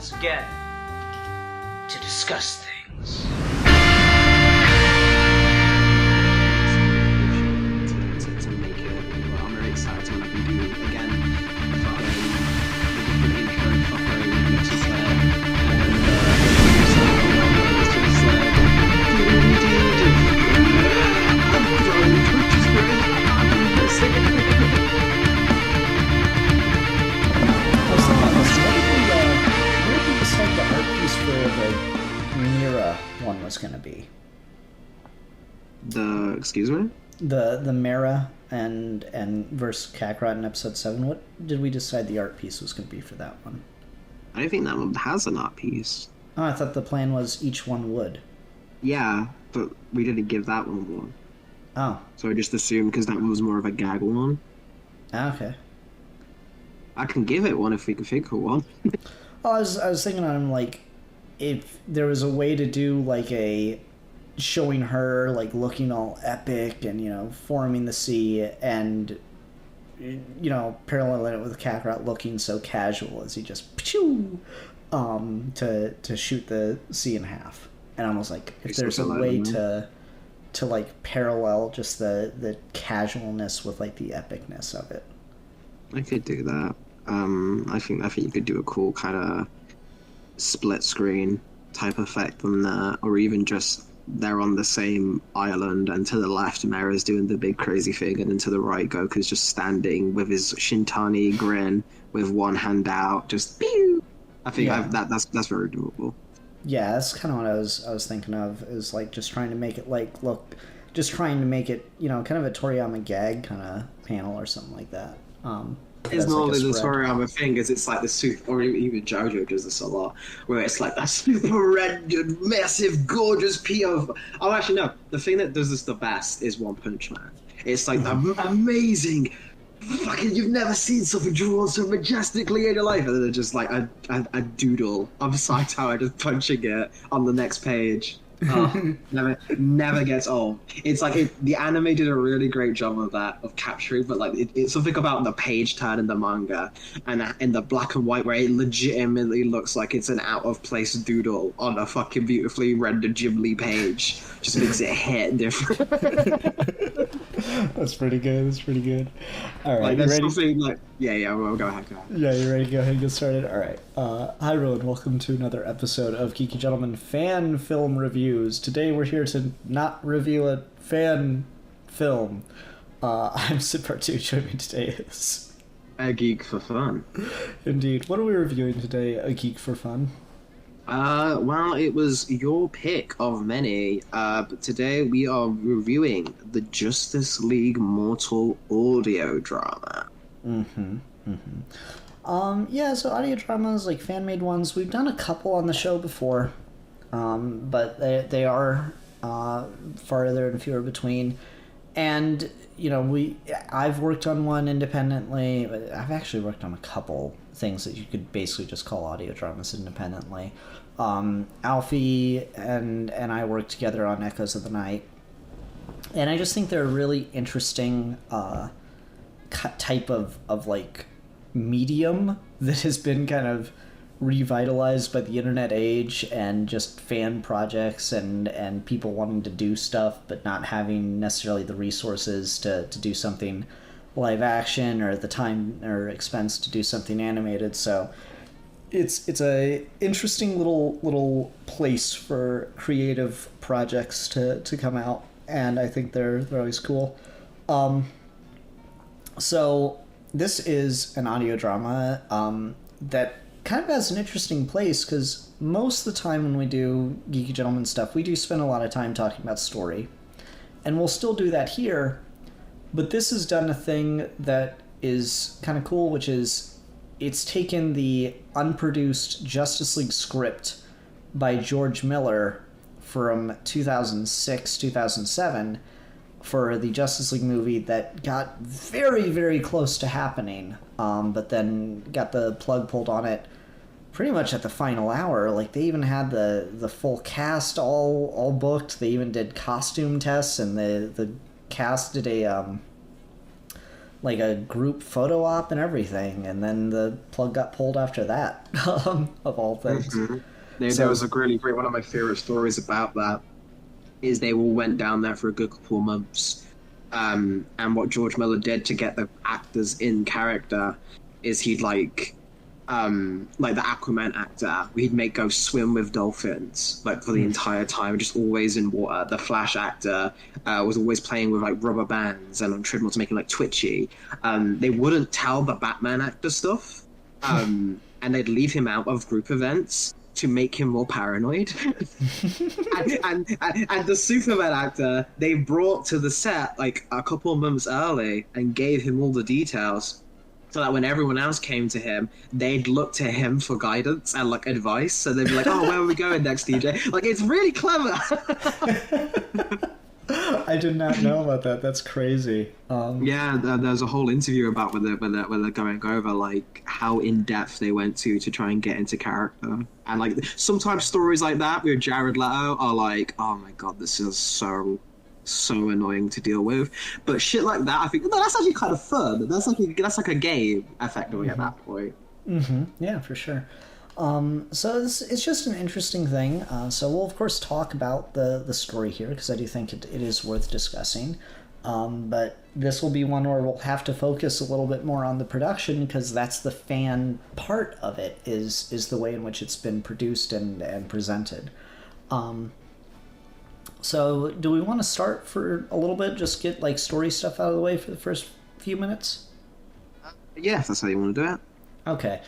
once again to discuss things. To make it, well, I'm very excited when I can do again the intro fucking mixes there the art piece for the Mira one was going to be. Excuse me? The Mira and versus Kakarot in episode 7. What did we decide the art piece was going to be for that one? I don't think that one has an art piece. Oh, I thought the plan was each one would. Yeah, but we didn't give that one. Oh. So I just assumed because that one was more of a gag one. Ah, okay. I can give it one if we can think of one. Well, I was thinking on like if there was a way to do like a showing her like looking all epic and, you know, forming the sea and, you know, paralleling it with Kakarot looking so casual as he just to shoot the sea in half. And I was like, if there's a way to like parallel just the casualness with like the epicness of it. I could do that. I think you could do a cool kind of split screen type effect on that, or even just they're on the same island, and to the left Mera's doing the big crazy thing, and then to the right Goku's just standing with his Shintani grin with one hand out, just pew. I think that's very doable. Yeah, that's kind of what I was thinking of, is like just trying to make it like look, just trying to make it, you know, kind of a Toriyama gag kind of panel or something like that. It's normally the Toriyama thing, is it's like the super, or even JoJo does this a lot, where it's like that super rendered, massive, gorgeous POV. Oh, actually no, the thing that does this the best is One Punch Man. It's like that amazing, fucking, you've never seen something drawn so majestically in your life, and then it's just like a doodle of Saitama just punching it on the next page. Oh, never gets old. It's like the anime did a really great job of that, of capturing, but like it's something about the page turn in the manga and in the black and white where it legitimately looks like it's an out of place doodle on a fucking beautifully rendered Ghibli page. Just makes it hit different. That's pretty good. All right, like there's something like well, go ahead. Yeah, you ready to go ahead and get started? All right. Hi everyone, welcome to another episode of Geeky Gentleman Fan Film Reviews. Today we're here to not review a fan film. I'm Sid Part 2. Joining me today is A Geek for Fun. Indeed. What are we reviewing today, A Geek for Fun? Well, it was your pick of many, but today we are reviewing the Justice League Mortal audio drama. Yeah, so audio dramas, like fan-made ones, we've done a couple on the show before, but they are farther and fewer between. And, you know, I've worked on one independently, but I've actually worked on a couple things that you could basically just call audio dramas independently. Alfie and I worked together on Echoes of the Night, and I just think they're a really interesting type of like medium that has been kind of revitalized by the internet age and just fan projects and people wanting to do stuff but not having necessarily the resources to do something live action or the time or expense to do something animated. So it's a interesting little place for creative projects to come out, and I think they're always cool. So this is an audio drama that kind of has an interesting place, because most of the time when we do Geeky Gentleman stuff, we do spend a lot of time talking about story, and we'll still do that here, but this has done a thing that is kind of cool, which is it's taken the unproduced Justice League script by George Miller from 2006, 2007 for the Justice League movie that got very, very close to happening, but then got the plug pulled on it pretty much at the final hour. Like, they even had the full cast all booked. They even did costume tests, and the cast did like a group photo op and everything, and then the plug got pulled after that, of all things. Mm-hmm. There was a really great one of my favorite stories about that. Is they all went down there for a good couple of months, and what George Miller did to get the actors in character is he'd like the Aquaman actor, he'd make go swim with dolphins like for the entire time, just always in water. The Flash actor was always playing with like rubber bands and on treadmills, making like twitchy. They wouldn't tell the Batman actor stuff, and they'd leave him out of group events to make him more paranoid. and the Superman actor they brought to the set like a couple of months early and gave him all the details, so that when everyone else came to him, they'd look to him for guidance and like advice. So they'd be like, "Oh, where are we going next, DJ?" Like, it's really clever. I did not know about that. That's crazy. Yeah, there's a whole interview about where they're going over like how in depth they went to try and get into character. And like sometimes stories like that with Jared Leto are like, "Oh my god, this is so annoying to deal with." But shit like that, I think, no, that's actually kind of fun. That's like a game, effectively, at that point. Mm-hmm. Yeah, for sure. So it's just an interesting thing. So we'll of course talk about the story here, because I do think it is worth discussing. But this will be one where we'll have to focus a little bit more on the production, because that's the fan part of it, is the way in which it's been produced and presented. So do we want to start for a little bit, just get like story stuff out of the way for the first few minutes? Yeah, if that's how you want to do it. Okay.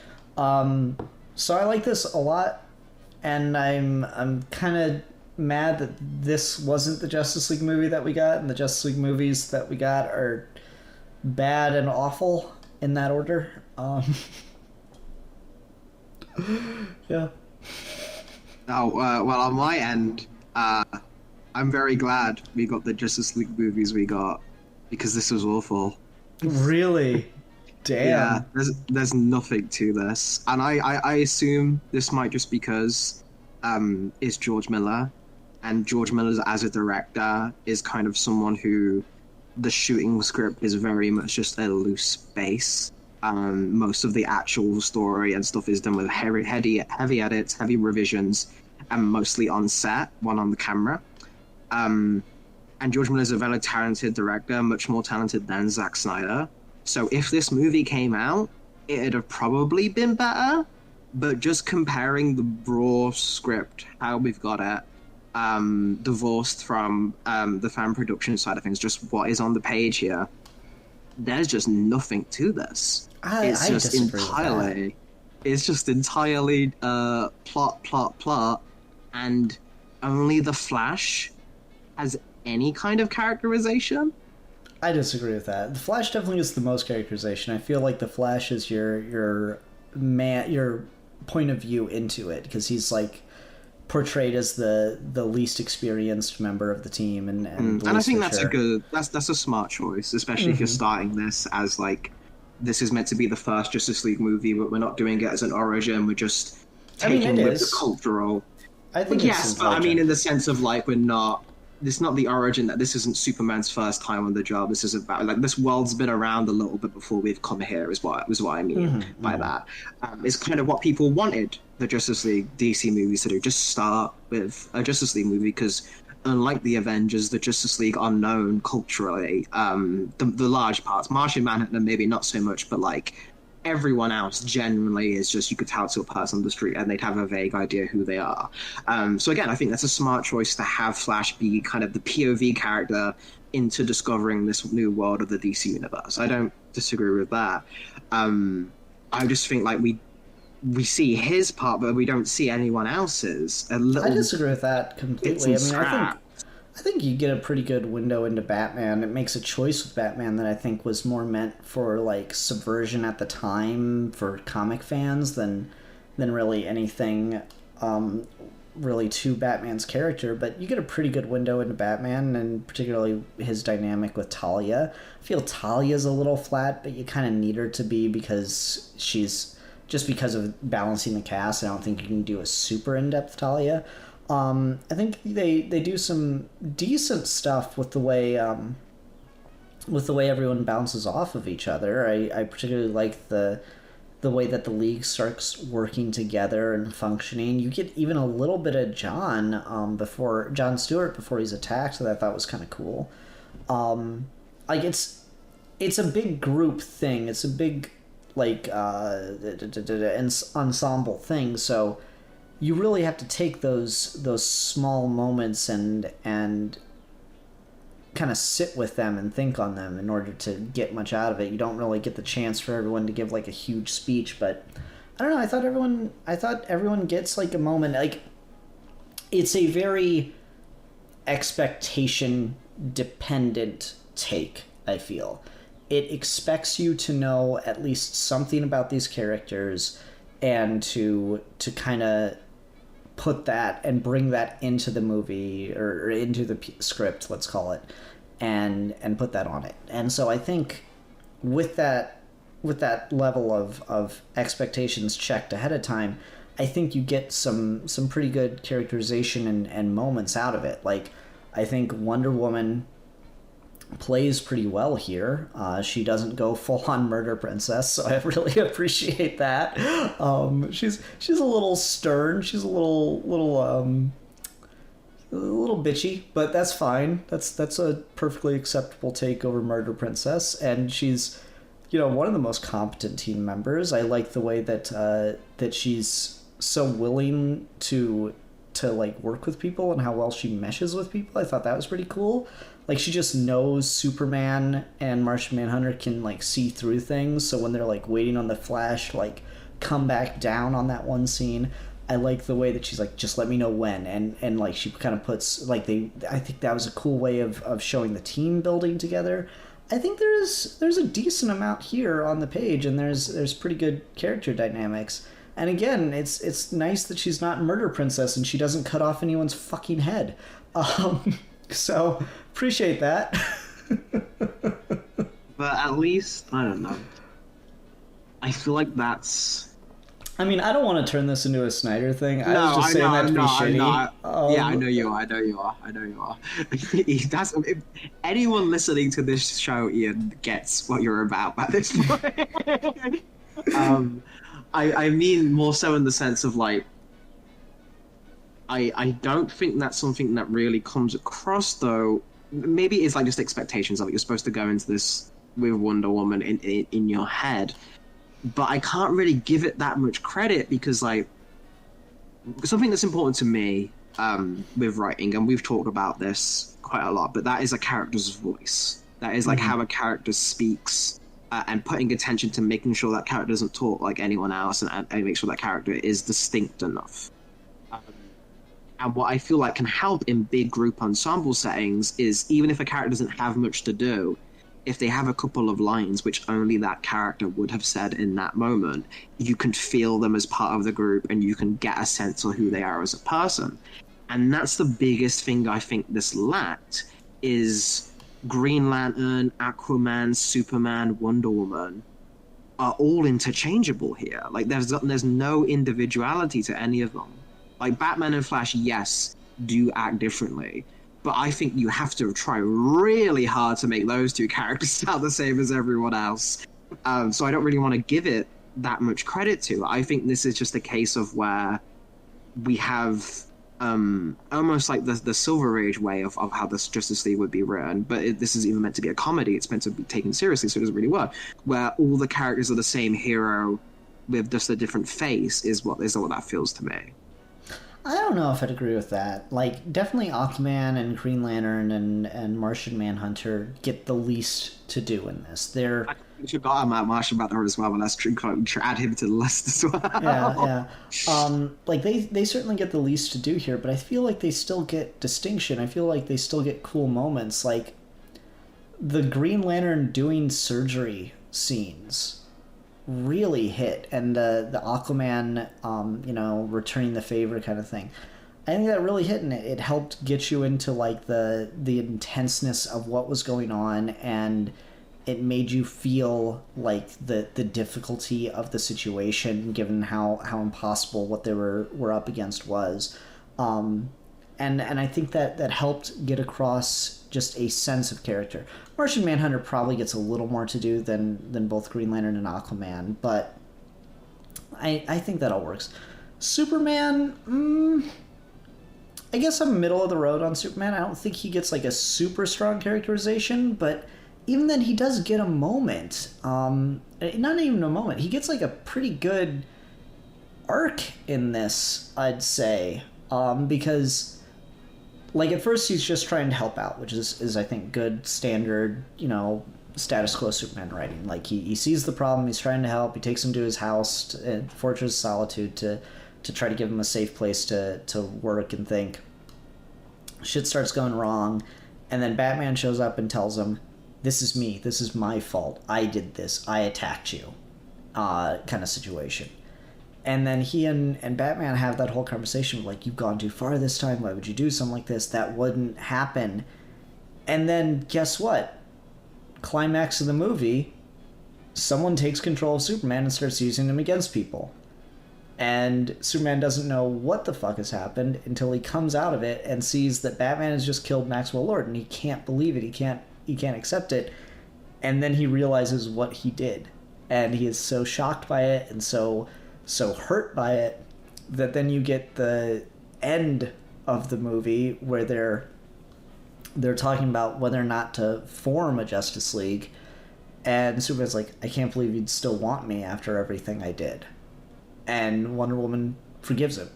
So I like this a lot, and I'm kind of mad that this wasn't the Justice League movie that we got, and the Justice League movies that we got are bad and awful in that order. Yeah. Oh, well, on my end, I'm very glad we got the Justice League movies we got, because this was awful. Really? Damn. Yeah, there's nothing to this. And I assume this might just because it's George Miller, and George Miller as a director is kind of someone who the shooting script is very much just a loose base. Most of the actual story and stuff is done with heavy edits, heavy revisions, and mostly on set, one on the camera. And George Miller is a very talented director, much more talented than Zack Snyder. So if this movie came out, it'd have probably been better. But just comparing the raw script, how we've got it, divorced from the fan production side of things, just what is on the page here, there's just nothing to this. It's just entirely plot, and only the Flash has any kind of characterization. I disagree with that. The Flash definitely is the most characterization. I feel like the Flash is your point of view into it, because he's like portrayed as the least experienced member of the team, and I think that's a smart choice, especially if you're starting this as like, this is meant to be the first Justice League movie, but we're not doing it as an origin. We're just taking with the cultural. I think yes, but I mean in the sense of like it's not the origin, that this isn't Superman's first time on the job. This is about like, this world's been around a little bit before we've come here, is what I mean by that. It's kind of what people wanted the Justice League DC movies to do. Just start with a Justice League movie, because unlike the Avengers, the Justice League are known culturally. The large parts, Martian Manhunter maybe not so much, but like everyone else generally is just, you could tell to a person on the street and they'd have a vague idea who they are. So again, I think that's a smart choice to have Flash be kind of the POV character into discovering this new world of the DC universe. I don't disagree with that. I just think like we see his part, but we don't see anyone else's. I disagree with that completely. I think you get a pretty good window into Batman. It makes a choice with Batman that I think was more meant for like subversion at the time for comic fans than really anything really to Batman's character. But you get a pretty good window into Batman, and particularly his dynamic with Talia. I feel Talia's a little flat, but you kind of need her to be, because she's just because of balancing the cast. I don't think you can do a super in-depth Talia. I think they do some decent stuff with the way with the way everyone bounces off of each other. I particularly like the way that the league starts working together and functioning. You get even a little bit of before John Stewart before he's attacked, that I thought was kind of cool. Like it's a big group thing. It's a big like ensemble thing. So you really have to take those small moments and kind of sit with them and think on them in order to get much out of it. You don't really get the chance for everyone to give like a huge speech, but I don't know. I thought everyone gets like a moment. Like it's a very expectation dependent take. I feel it expects you to know at least something about these characters and to kind of put that and bring that into the movie or into the script, let's call it, and put that on it. And so I think with that level of expectations checked ahead of time, I think you get some pretty good characterization and moments out of it. Like I think Wonder Woman plays pretty well here. She doesn't go full on murder princess, so I really appreciate that. She's a little stern. She's a little bitchy, but that's fine. That's a perfectly acceptable take over murder princess, and she's one of the most competent team members. I like the way that she's so willing to like work with people and how well she meshes with people. I thought that was pretty cool. Like she just knows Superman and Martian Manhunter can like see through things. So when they're like waiting on the Flash to like come back down on that one scene, I like the way that she's like, just let me know when, and like she kind of puts like I think that was a cool way of showing the team building together. I think there's a decent amount here on the page, and there's pretty good character dynamics. And again, it's nice that she's not murder princess and she doesn't cut off anyone's fucking head. So appreciate that. But at least, I don't know. I feel like that's... I mean, I don't want to turn this into a Snyder thing. I was just saying that to be shitty. Yeah, I know you are. That's, if anyone listening to this show, Ian, gets what you're about at this point. I mean more so in the sense of like, I don't think that's something that really comes across though. Maybe it's like just expectations of it. You're supposed to go into this with Wonder Woman in your head, but I can't really give it that much credit because like something that's important to me with writing, and we've talked about this quite a lot, but that is a character's voice. That is like how a character speaks. And putting attention to making sure that character doesn't talk like anyone else and make sure that character is distinct enough. And what I feel like can help in big group ensemble settings is even if a character doesn't have much to do, if they have a couple of lines which only that character would have said in that moment, you can feel them as part of the group and you can get a sense of who they are as a person. And that's the biggest thing I think this lacked is... Green Lantern, Aquaman, Superman, Wonder Woman are all interchangeable here. Like there's no individuality to any of them. Like Batman and Flash, yes, do act differently, but I think you have to try really hard to make those two characters sound the same as everyone else. So I don't really want to give it that much credit to. I think this is just a case of where we have almost like the Silver Age way of how this Justice League would be written, but this is even meant to be a comedy. It's meant to be taken seriously, so it doesn't really work. Where all the characters are the same hero with just a different face is what that feels to me. I don't know if I'd agree with that. Like, definitely Aquaman and Green Lantern and Martian Manhunter get the least to do in this. They're... I forgot about Martian Manhunter as well, but let's add him to the list as well. Yeah. Like, they certainly get the least to do here, but I feel like they still get distinction. I feel like they still get cool moments. Like, the Green Lantern doing surgery scenes really hit, and the Aquaman returning the favor kind of thing, I think that really hit, and it helped get you into like the intenseness of what was going on, and it made you feel like the difficulty of the situation given how impossible what they were up against was, and I think that helped get across just a sense of character. Martian Manhunter probably gets a little more to do than both Green Lantern and Aquaman, but I think that all works. Superman, I guess I'm middle of the road on Superman. I don't think he gets like a super strong characterization, but even then he does get a moment. Not even a moment. He gets like a pretty good arc in this, I'd say, because like at first he's just trying to help out, which is I think good standard, status quo Superman writing. Like he sees the problem, he's trying to help, he takes him to his house, Fortress of Solitude, to try to give him a safe place to work and think. Shit starts going wrong, and then Batman shows up and tells him, this is me, this is my fault, I did this, I attacked you, kind of situation. And then he and Batman have that whole conversation of like, you've gone too far this time, why would you do something like this, that wouldn't happen. And then guess what? Climax of the movie, someone takes control of Superman and starts using him against people. And Superman doesn't know what the fuck has happened until he comes out of it and sees that Batman has just killed Maxwell Lord, and he can't believe it. He can't accept it. And then he realizes what he did, and he is so shocked by it and so hurt by it that then you get the end of the movie where they're talking about whether or not to form a Justice League, and Superman's like, I can't believe you'd still want me after everything I did. And Wonder Woman forgives him.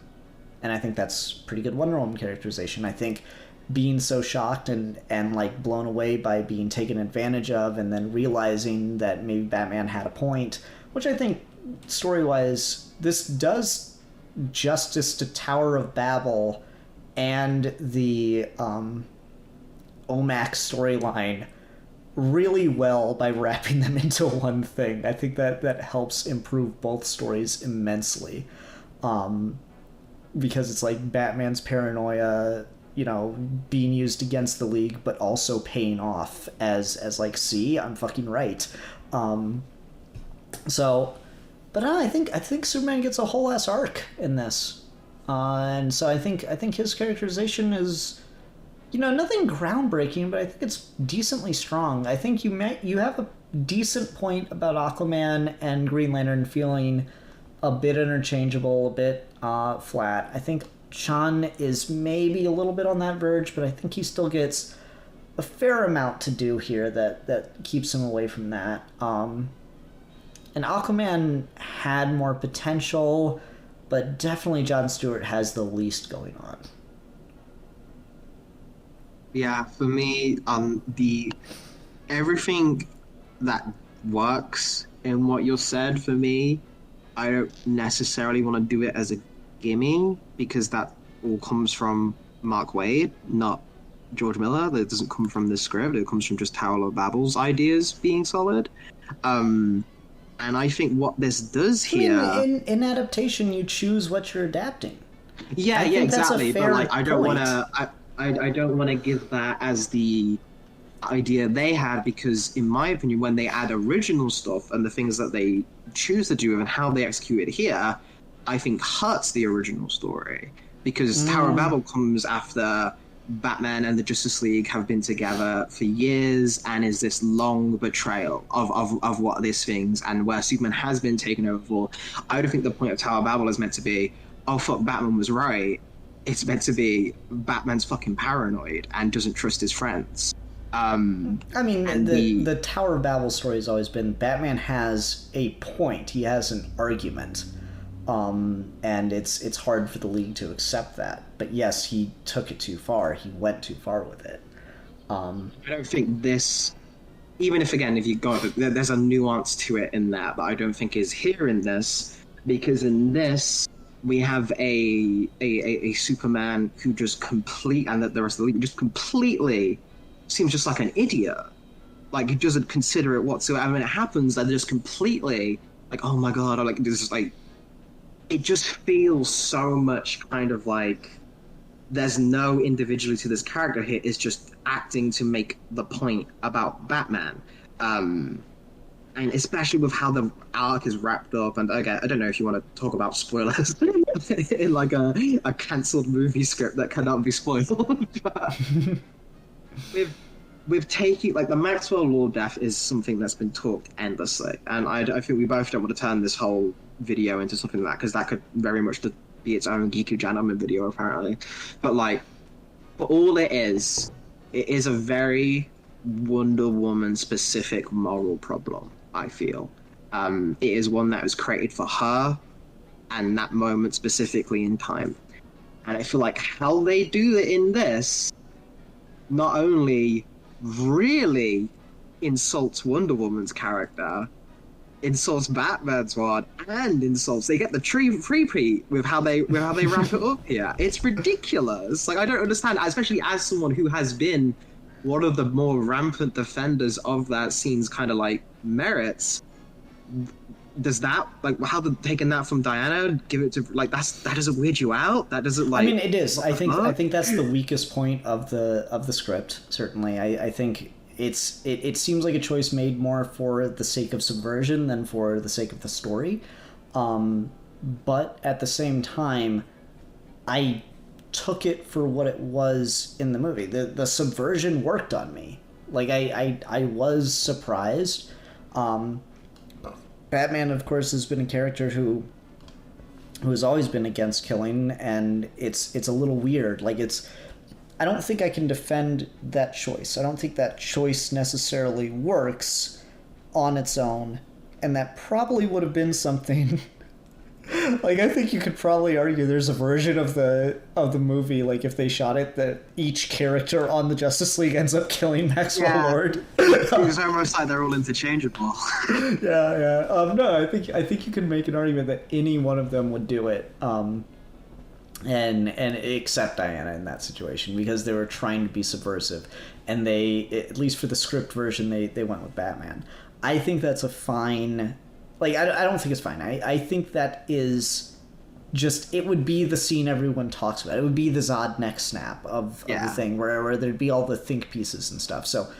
And I think that's pretty good Wonder Woman characterization. I think being so shocked and like blown away by being taken advantage of, and then realizing that maybe Batman had a point, which I think story-wise, this does justice to Tower of Babel and the OMAC storyline really well by wrapping them into one thing. I think that helps improve both stories immensely, because it's like Batman's paranoia, being used against the League, but also paying off as like, see, I'm fucking right. But I think Superman gets a whole ass arc in this, and so I think his characterization is, nothing groundbreaking, but I think it's decently strong. I think you have a decent point about Aquaman and Green Lantern feeling a bit interchangeable, a bit flat. I think Sean is maybe a little bit on that verge, but I think he still gets a fair amount to do here that keeps him away from that. And Aquaman had more potential, but definitely Jon Stewart has the least going on. Yeah, for me, everything that works in what you said, for me, I don't necessarily want to do it as a gimme, because that all comes from Mark Waid, not George Miller. That doesn't come from the script. It comes from just Tower of Babel's ideas being solid. And I think what this does here... I mean, in adaptation, you choose what you're adapting. Yeah, exactly. But like, I don't want to... I don't want to give that as the idea they had, because in my opinion, when they add original stuff and the things that they choose to do and how they execute it here, I think hurts the original story, because Tower of Babel comes after Batman and the Justice League have been together for years and is this long betrayal of what these things, and where Superman has been taken over for. I don't think the point of Tower of Babel is meant to be, oh fuck, Batman was right. It's meant to be Batman's fucking paranoid and doesn't trust his friends. I mean, the Tower of Babel story has always been Batman has a point. He has an argument. And it's hard for the League to accept that. But yes, he took it too far. He went too far with it. I don't think this... Even if, again, if you go... There's a nuance to it in that I don't think is here in this. Because in this... we have a Superman who just and that the rest of the League just completely seems just like an idiot. Like, he doesn't consider it whatsoever. When it happens, they're just completely like, oh my god, or like, this is like, it just feels so much kind of like there's no individuality to this character here. It's just acting to make the point about Batman. And especially with how the arc is wrapped up, and again, I don't know if you want to talk about spoilers in like a cancelled movie script that cannot be spoiled. But with taking like the Maxwell Lord death is something that's been talked endlessly, and I think we both don't want to turn this whole video into something like that, because that could very much be its own Geeky gentleman video apparently. But like, but all it is a very Wonder Woman specific moral problem. I feel it is one that was created for her and that moment specifically in time, and I feel like how they do it in this not only really insults Wonder Woman's character, insults Batman's one, and insults. They get the free with how they wrap it up here. It's ridiculous. Like, I don't understand, especially as someone who has been one of the more rampant defenders of that scene's kind of like merits. Does that, like, how they're taking that from Diana, give it to, like, that doesn't weird you out? That doesn't, like, I mean, it is. I think that's the weakest point of the script. Certainly, I think it seems like a choice made more for the sake of subversion than for the sake of the story. But at the same time, I took it for what it was in the movie. The subversion worked on me. Like, I was surprised. Batman, of course, has been a character who has always been against killing, and it's a little weird. Like, I don't think I can defend that choice. I don't think that choice necessarily works on its own, and that probably would have been something. Like, I think you could probably argue there's a version of the movie, like, if they shot it, that each character on the Justice League ends up killing Maxwell Lord. It's almost like they're all interchangeable. Yeah. No, I think you can make an argument that any one of them would do it, and except Diana in that situation, because they were trying to be subversive, and they, at least for the script version, they went with Batman. I think that's a fine. Like, I don't think it's fine. I think that is just, it would be the scene everyone talks about. It would be the Zod neck snap of the thing, where there'd be all the think pieces and stuff. So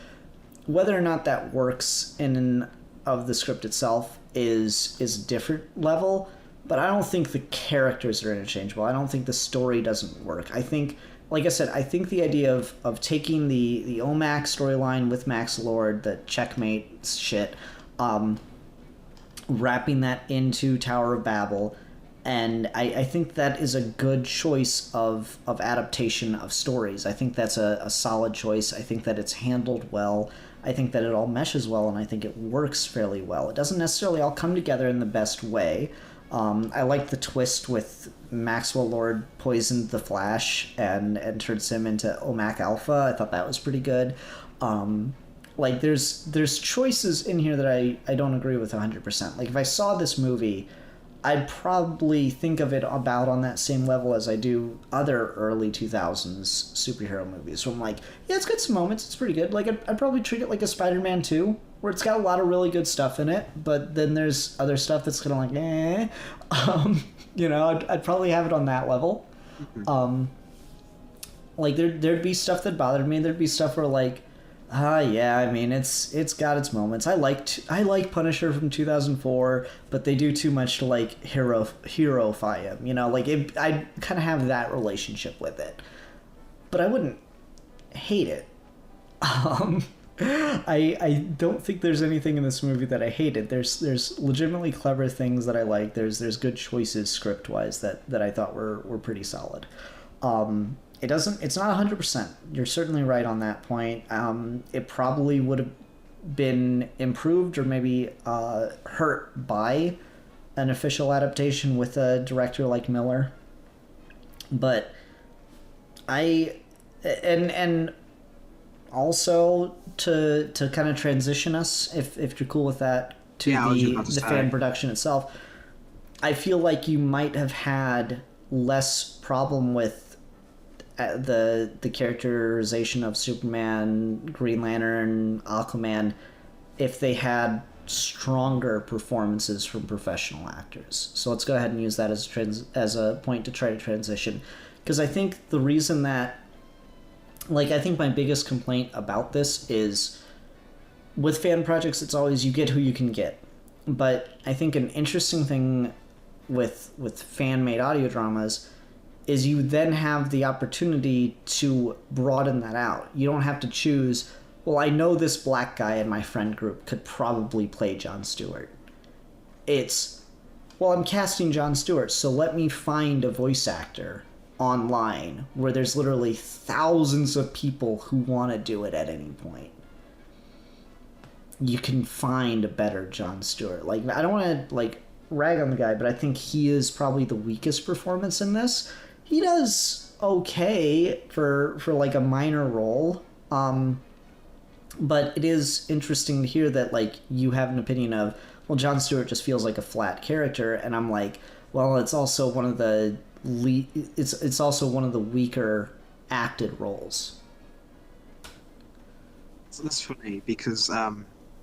whether or not that works in and of the script itself is a different level, but I don't think the characters are interchangeable. I don't think the story doesn't work. I think, like I said, I think the idea of taking the OMAC storyline with Max Lord, the checkmate shit, wrapping that into Tower of Babel, and I think that is a good choice of adaptation of stories. I think that's a solid choice. I think that it's handled well. I think that it all meshes well, and I think it works fairly well. It doesn't necessarily all come together in the best way. I like the twist with Maxwell Lord poisoned the Flash and turns him into OMAC Alpha. I thought that was pretty good. Like, there's choices in here that I don't agree with 100%. Like, if I saw this movie, I'd probably think of it about on that same level as I do other early 2000s superhero movies. So I'm like, yeah, it's got some moments, it's pretty good. Like, I'd probably treat it like a Spider-Man 2, where it's got a lot of really good stuff in it, but then there's other stuff that's kind of like, I'd probably have it on that level. Like, there'd be stuff that bothered me. There'd be stuff where, like, I mean, it's got its moments. I like Punisher from 2004, but they do too much to, like, hero-fy him, you know? Like, I kind of have that relationship with it. But I wouldn't hate it. I don't think there's anything in this movie that I hated. There's legitimately clever things that I like. There's good choices script-wise that I thought were pretty solid. It's not 100%. You're certainly right on that point. It probably would have been improved or maybe hurt by an official adaptation with a director like Miller. But and also to kind of transition us, if you're cool with that, to the fan production itself, I feel like you might have had less problem with the characterization of Superman, Green Lantern, Aquaman, if they had stronger performances from professional actors. So let's go ahead and use that as a point to try to transition, because I think the reason that, like, I think my biggest complaint about this is with fan projects, it's always you get who you can get. But I think an interesting thing with fan-made audio dramas is you then have the opportunity to broaden that out. You don't have to choose, well, I know this black guy in my friend group could probably play Jon Stewart. It's, well, I'm casting Jon Stewart, so let me find a voice actor online where there's literally thousands of people who want to do it at any point. You can find a better Jon Stewart. Like, I don't want to, like, rag on the guy, but I think he is probably the weakest performance in this. He does okay for like a minor role. But it is interesting to hear that, like, you have an opinion of, well, Jon Stewart just feels like a flat character, and I'm like, well, it's also one of the it's also one of the weaker acted roles. So that's funny because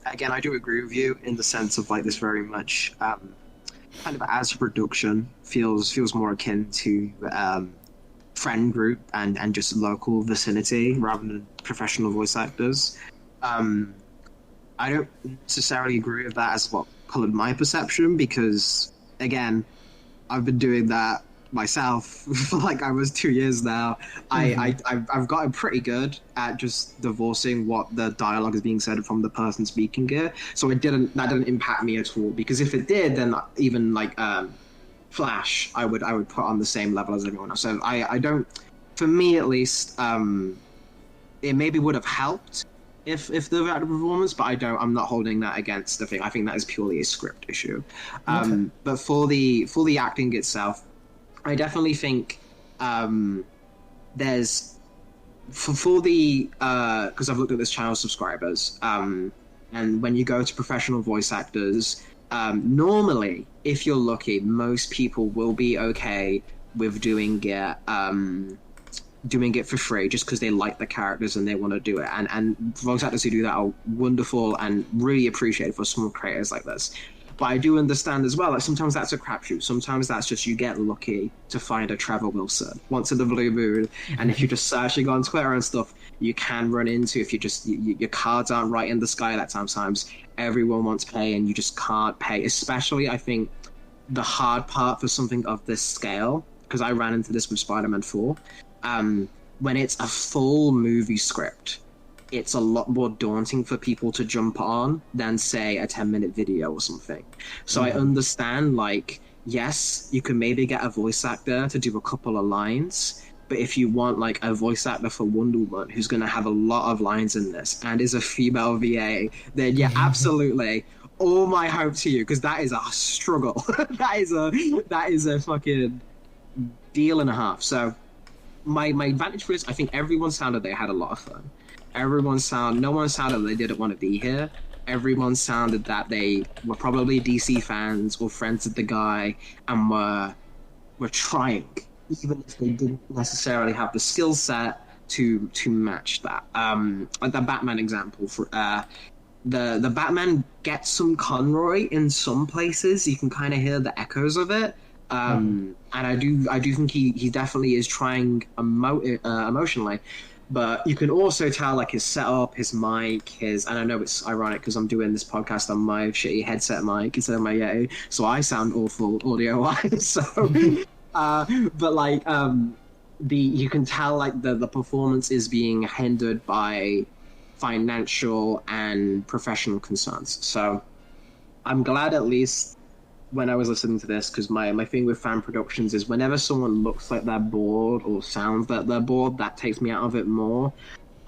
again, I do agree with you in the sense of like this very much kind of as a production feels more akin to friend group and just local vicinity rather than professional voice actors. I don't necessarily agree with that as what colored my perception because, again, I've been doing that myself for like almost 2 years now. I've gotten pretty good at just divorcing what the dialogue is being said from the person speaking it. So that didn't impact me at all because if it did, then even like Flash, I would put on the same level as everyone else. So I don't, for me at least, it maybe would have helped if they had a performance, but I'm not holding that against the thing. I think that is purely a script issue. Okay. But for the acting itself, I definitely think there's for the because I've looked at this channel's subscribers, and when you go to professional voice actors, normally, if you're lucky, most people will be okay with doing it for free just because they like the characters and they want to do it. And voice actors who do that are wonderful and really appreciated for small creators like this. But I do understand as well that sometimes that's a crapshoot. Sometimes that's just you get lucky to find a Trevor Wilson once in the blue moon. And if you're just searching on Twitter and stuff, you can run into, if you just, your cards aren't right in the sky that sometimes everyone wants pay and you just can't pay. Especially, I think, the hard part for something of this scale, because I ran into this with Spider-Man 4, when it's a full movie script, it's a lot more daunting for people to jump on than, say, a 10-minute video or something. So I understand, like, yes, you can maybe get a voice actor to do a couple of lines, but if you want, like, a voice actor for Wonder Woman who's going to have a lot of lines in this and is a female VA, then yeah, absolutely, all my hope to you, because that is a struggle. that is a fucking deal and a half. So my advantage for this, I think everyone sounded they had a lot of fun. No one sounded they didn't want to be here. Everyone sounded that they were probably DC fans or friends of the guy and were trying, even if they didn't necessarily have the skill set to match that. Like the Batman example, for the Batman gets some Conroy in some places. You can kind of hear the echoes of it. And I do think he definitely is trying emotionally, but you can also tell like his setup, his mic, and I know it's ironic because I'm doing this podcast on my shitty headset mic instead of my Yeti, so I sound awful audio wise. So, but like you can tell like the performance is being hindered by financial and professional concerns. So I'm glad at least when I was listening to this, because my thing with fan productions is whenever someone looks like they're bored or sounds like they're bored, that takes me out of it more.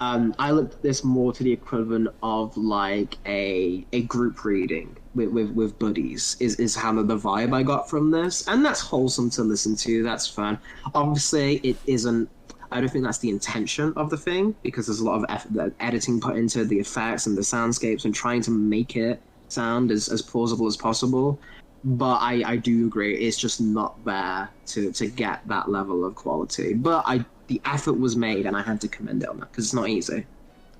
I looked at this more to the equivalent of like a group reading with buddies is how the vibe I got from this, and that's wholesome to listen to. That's fun. Obviously, it isn't. I don't think that's the intention of the thing because there's a lot of effort, editing put into the effects and the soundscapes and trying to make it sound as plausible as possible. But I do agree, it's just not there to get that level of quality. But the effort was made, and I had to commend it on that, because it's not easy.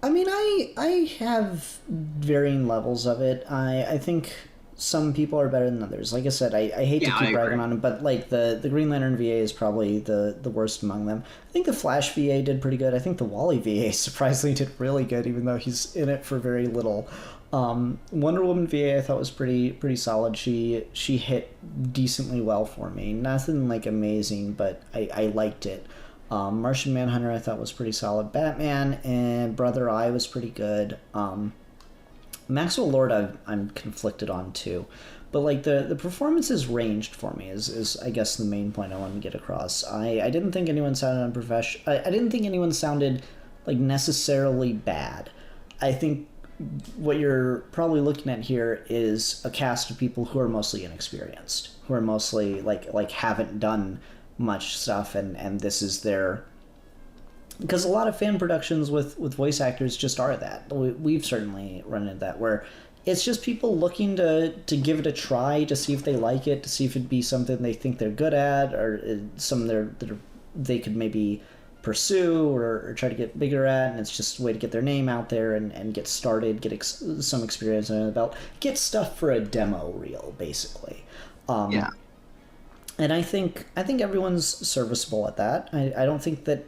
I mean, I have varying levels of it. I think some people are better than others. Like I said, I hate to keep bragging on it, but like the Green Lantern VA is probably the worst among them. I think the Flash VA did pretty good. I think the Wally VA surprisingly did really good, even though he's in it for very little. Wonder Woman VA I thought was pretty solid. She hit decently well for me. Nothing like amazing, but I liked it. Martian Manhunter I thought was pretty solid. Batman and Brother Eye was pretty good. Maxwell Lord I'm conflicted on too. But like the performances ranged for me is I guess the main point I wanted to get across. I didn't think anyone sounded unprofessional. I didn't think anyone sounded like necessarily bad. I think what you're probably looking at here is a cast of people who are mostly inexperienced, who are mostly like haven't done much stuff, and this is their, because a lot of fan productions with voice actors just are that. We've certainly run into that, where it's just people looking to give it a try, to see if they like it, to see if it'd be something they think they're good at, or something they could maybe pursue or try to get bigger at, and it's just a way to get their name out there and get started, get some experience under the belt, get stuff for a demo reel, basically. Yeah. And I think everyone's serviceable at that. I don't think that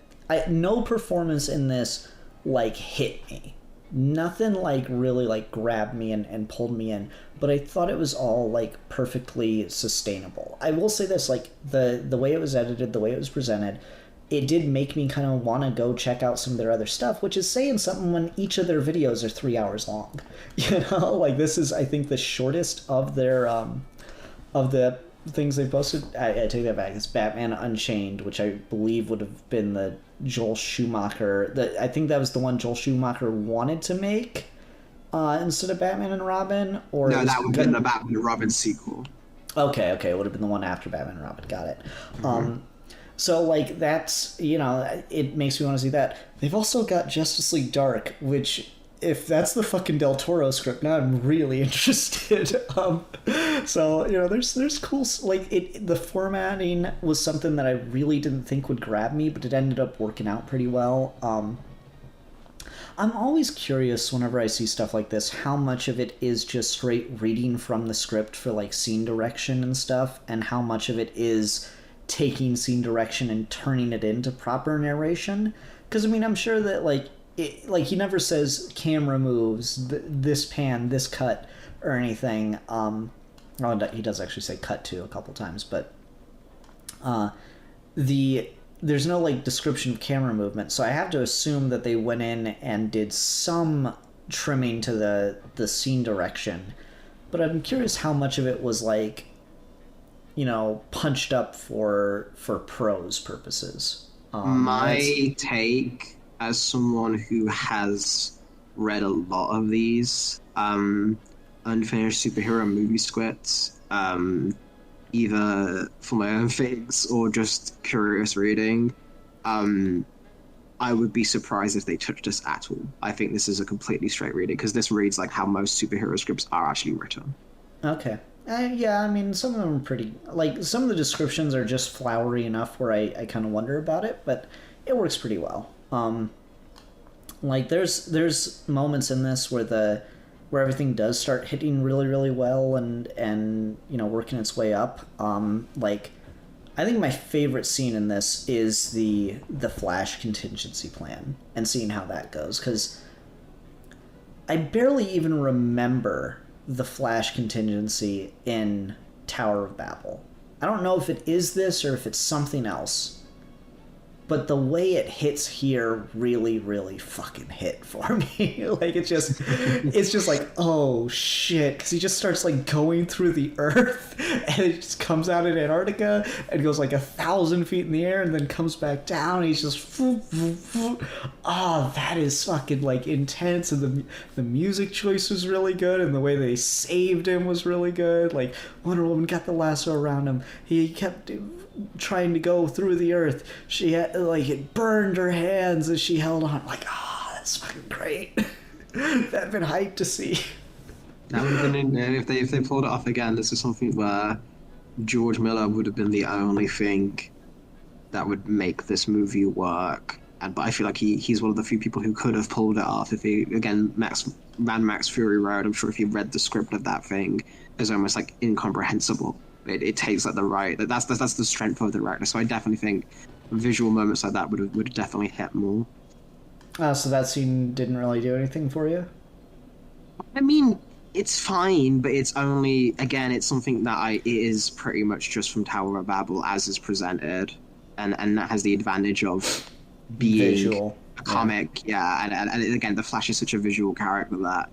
no performance in this like hit me. Nothing like really like grabbed me and pulled me in, but I thought it was all like perfectly sustainable. I will say this, like the way it was edited, the way it was presented, it did make me kind of want to go check out some of their other stuff, which is saying something when each of their videos are 3 hours long. You know, like this is, I think, the shortest of their of the things they posted. I take that back. It's Batman Unchained, which I believe would have been the Joel Schumacher. I think that was the one Joel Schumacher wanted to make instead of Batman and Robin. Or no, that would have been the Batman and Robin sequel. Okay, it would have been the one after Batman and Robin. Got it. Mm-hmm. So, like, that's, you know, it makes me want to see that. They've also got Justice League Dark, which, if that's the fucking Del Toro script, now I'm really interested. So, you know, there's cool, like, the formatting was something that I really didn't think would grab me, but it ended up working out pretty well. I'm always curious whenever I see stuff like this, how much of it is just straight reading from the script for, like, scene direction and stuff, and how much of it is taking scene direction and turning it into proper narration. Because I mean, I'm sure that like he never says camera moves, this pan, this cut, or anything. He does actually say cut too a couple times, but there's no like description of camera movement, so I have to assume that they went in and did some trimming to the scene direction. But I'm curious how much of it was like, you know, punched up for prose purposes. My take, as someone who has read a lot of these unfinished superhero movie scripts, either for my own things or just curious reading, I would be surprised if they touched this at all. I think this is a completely straight reading, because this reads like how most superhero scripts are actually written. Okay. Yeah, I mean, some of them are pretty... Like, some of the descriptions are just flowery enough where I kind of wonder about it, but it works pretty well. Like, there's moments in this where everything does start hitting really, really well and you know, working its way up. Like, I think my favorite scene in this is the Flash contingency plan and seeing how that goes, because I barely even remember the Flash contingency in Tower of Babel. I don't know if it is this or if it's something else, but the way it hits here really, really fucking hit for me. Like, it's just like, oh shit, because he just starts like going through the earth, and it just comes out in Antarctica and goes like 1,000 feet in the air and then comes back down, and he's just that is fucking like intense. And the music choice was really good, and the way they saved him was really good. Like, Wonder Woman got the lasso around him, he kept trying to go through the earth, she had like, it burned her hands as she held on. Like, that's fucking great. That'd been hyped to see. That would have been, if they pulled it off again, this is something where George Miller would have been the only thing that would make this movie work. But I feel like he's one of the few people who could have pulled it off if he, again, ran Max Fury Road. I'm sure if he read the script of that thing, it's almost like incomprehensible. It takes like the right. That's the strength of the director. So I definitely think visual moments like that would definitely hit more. So that scene didn't really do anything for you? I mean, it's fine, but it's only, again, it's something that it is pretty much just from Tower of Babel as is presented. and that has the advantage of being Visual. a comic. Yeah, and again, the Flash is such a visual character that.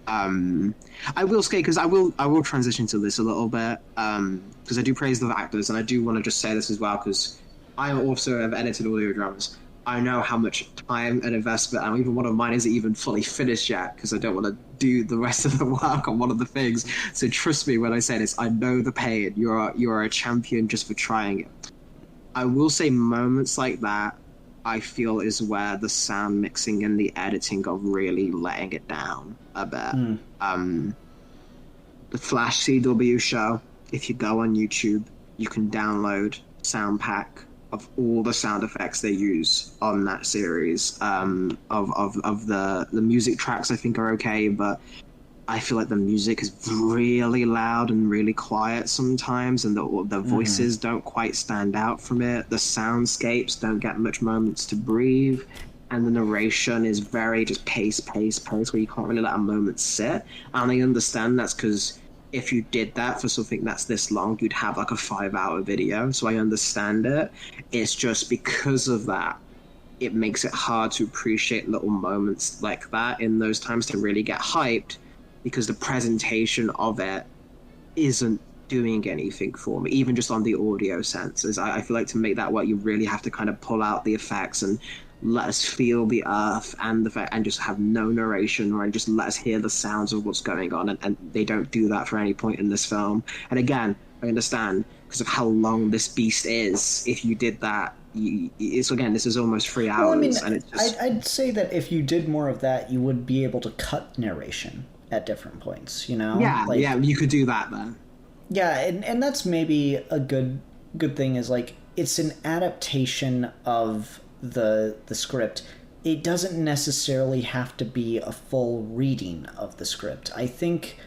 I will say, because I will transition to this a little bit, because I do praise the actors, and I do want to just say this as well, because I also have edited audio dramas. I know how much time and investment, and even one of mine isn't even fully finished yet, because I don't want to do the rest of the work on one of the things. So trust me when I say this, I know the pain. You're a champion just for trying it. I will say moments like that, I feel, is where the sound mixing and the editing are really letting it down a bit. The Flash CW show, if you go on YouTube, you can download sound pack of all the sound effects they use on that series. Of the music tracks, I think are okay, but I feel like the music is really loud and really quiet sometimes, and the voices don't quite stand out from it. The soundscapes don't get much moments to breathe, and the narration is very just pace, where you can't really let a moment sit. And I understand that's because if you did that for something that's this long, you'd have like a 5-hour video. So I understand it. It's just because of that, it makes it hard to appreciate little moments like that in those times to really get hyped, because the presentation of it isn't doing anything for me, even just on the audio senses. I feel like to make that work, you really have to kind of pull out the effects and let us feel the earth and and just have no narration, or just let us hear the sounds of what's going on. And they don't do that for any point in this film. And again, I understand because of how long this beast is. If you did that, this is almost 3 hours. Well, I mean, and I'd say that if you did more of that, you would be able to cut narration at different points, you know? Yeah, you could do that then. Yeah, and that's maybe a good thing, is like, it's an adaptation of the script. It doesn't necessarily have to be a full reading of the script. I think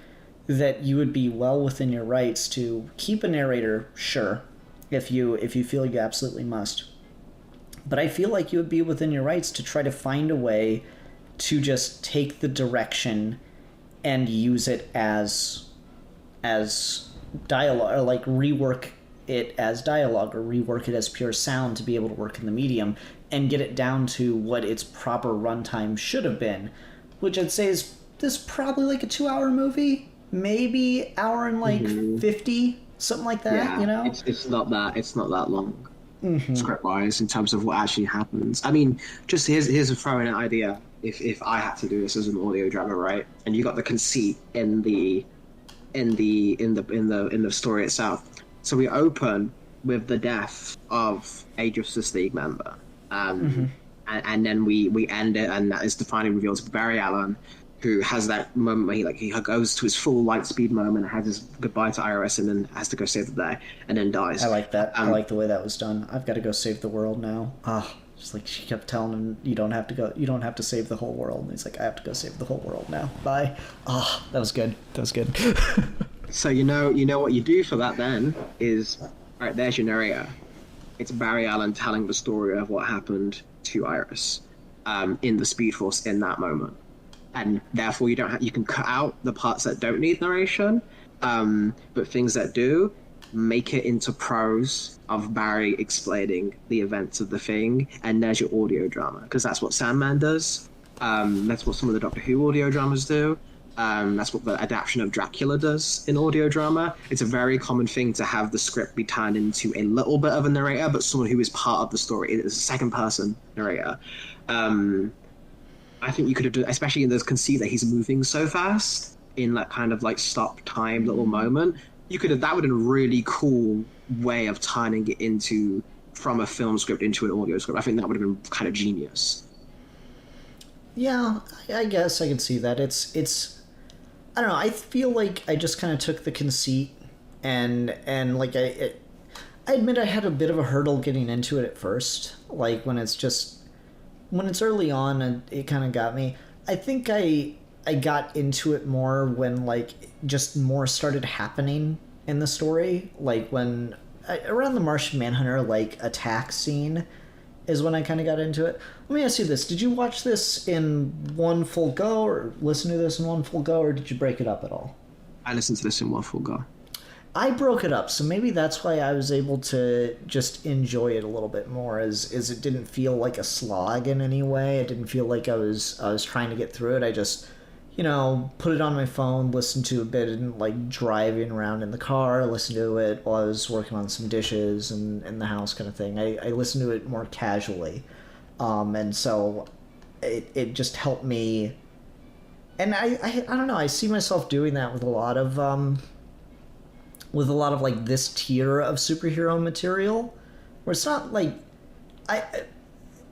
that you would be well within your rights to keep a narrator, sure, if you feel you absolutely must. But I feel like you would be within your rights to try to find a way to just take the direction and use it as dialogue, or like rework it as dialogue, or rework it as pure sound to be able to work in the medium and get it down to what its proper runtime should have been, which I'd say is this probably like a 2-hour movie, maybe hour and like 50, something like that. Yeah, you know, it's not that long. Script wise, in terms of what actually happens. I mean, just here's a throwing an idea. If I had to do this as an audio drama, right, and you got the conceit in the story itself. So we open with the death of a Justice League member, and then we end it, and that is the final reveal to Barry Allen, who has that moment where he goes to his full light speed moment, has his goodbye to Iris, and then has to go save the day, and then dies. I like that. I like the way that was done. I've got to go save the world now. Just like she kept telling him, you don't have to go. You don't have to save the whole world. And he's like, I have to go save the whole world now. Bye. That was good. So you know what you do for that then is, all right, there's your narrator. It's Barry Allen telling the story of what happened to Iris in the Speed Force in that moment. And therefore you can cut out the parts that don't need narration, but things that do, make it into prose of Barry explaining the events of the thing, and there's your audio drama, because that's what Sandman does. That's what some of the Doctor Who audio dramas do. That's what the adaptation of Dracula does in audio drama. It's a very common thing to have the script be turned into a little bit of a narrator, but someone who is part of the story. It's a second person narrator. I think you could have done, especially in this conceit that he's moving so fast in that kind of like stop time little moment. That would have been a really cool way of turning it from a film script into an audio script. I think that would have been kind of genius. Yeah, I guess I could see that. It's I don't know, I feel like I just kind of took the conceit and like I admit I had a bit of a hurdle getting into it at first. Like when it's early on, and it kind of got me. I think I got into it more when like just more started happening in the story. Like when around the Martian Manhunter like attack scene is when I kind of got into it. Let me ask you this: did you watch this in one full go, or listen to this in one full go, or did you break it up at all? I listened to this in one full go. I broke it up, so maybe that's why I was able to just enjoy it a little bit more. Is it didn't feel like a slog in any way. It didn't feel like I was trying to get through it. I just, put it on my phone, listened to a bit, and like driving around in the car, listened to it while I was working on some dishes and in the house kind of thing. I listened to it more casually, and so it just helped me. And I don't know. I see myself doing that with a lot of like this tier of superhero material, where it's not like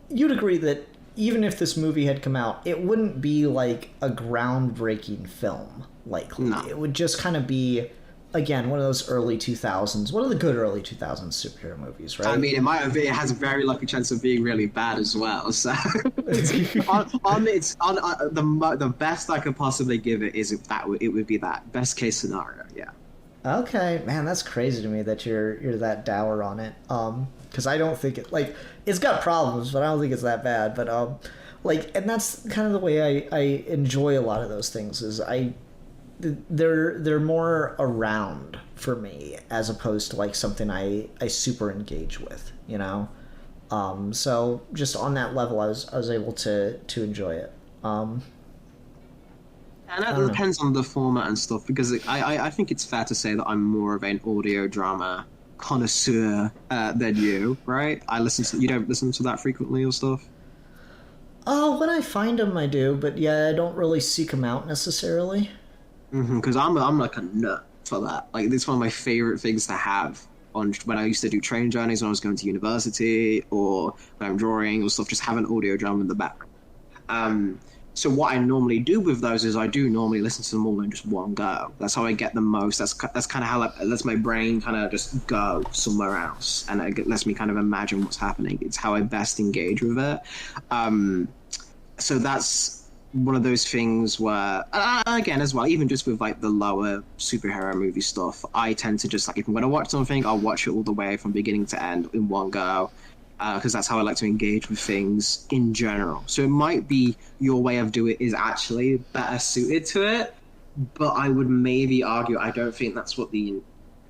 you'd agree that even if this movie had come out, it wouldn't be like a groundbreaking film. Likely, no. It would just kind of be, again, one of those early 2000s. One of the good early 2000s superhero movies, right? I mean, it has a very lucky chance of being really bad as well. So, the best I could possibly give it is it would be that best case scenario. Yeah. Okay, man, that's crazy to me that you're that dour on it. Because I don't think it's got problems, but I don't think it's that bad. But and that's kind of the way I enjoy a lot of those things. Is they're more around for me as opposed to like something I super engage with, So just on that level, I was able to enjoy it. And that depends on the format and stuff, because I think it's fair to say that I'm more of an audio drama connoisseur than you, right? You don't listen to that frequently or stuff? Oh, when I find them, I do, but yeah, I don't really seek them out necessarily. Because I'm like a nut for that. Like, it's one of my favorite things to have when I used to do train journeys when I was going to university, or when I'm drawing or stuff, just have an audio drama in the background. So what I normally do with those is I do normally listen to them all in just one go. That's how I get the most. That's kind of how it lets my brain kind of just go somewhere else, and it lets me kind of imagine what's happening. It's how I best engage with it. So that's one of those things where, again, as well, even just with like the lower superhero movie stuff, I tend to just, like, if I'm going to watch something, I'll watch it all the way from beginning to end in one go. Because that's how I like to engage with things in general. So it might be your way of doing it is actually better suited to it, but I would maybe argue I don't think that's what the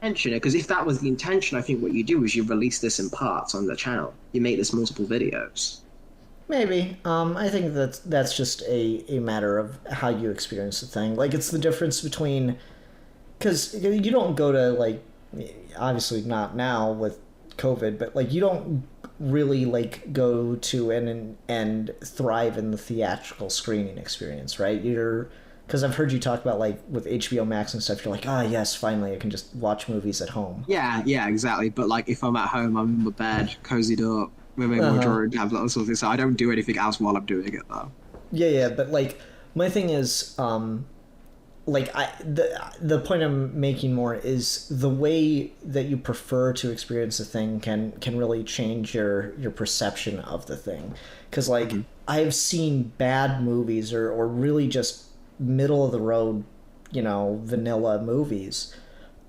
intention is. Because if that was the intention, I think what you do is you release this in parts on the channel. You make this multiple videos. Maybe. I think that's just a matter of how you experience the thing. Like, it's the difference between... Because you don't go to, like... Obviously not now with COVID, but, like, you don't really like go to and thrive in the theatrical screening experience, right? Because I've heard you talk about, like, with HBO Max and stuff, you're like, yes, finally I can just watch movies at home. Yeah, exactly. But like, if I'm at home, I'm in my bed, cozied up with my wardrobe, tablet or something, so I don't do anything else while I'm doing it though. Yeah, but like, my thing is, the point I'm making more is the way that you prefer to experience a thing can really change your perception of the thing. Because like, I've seen bad movies or really just middle of the road, vanilla movies,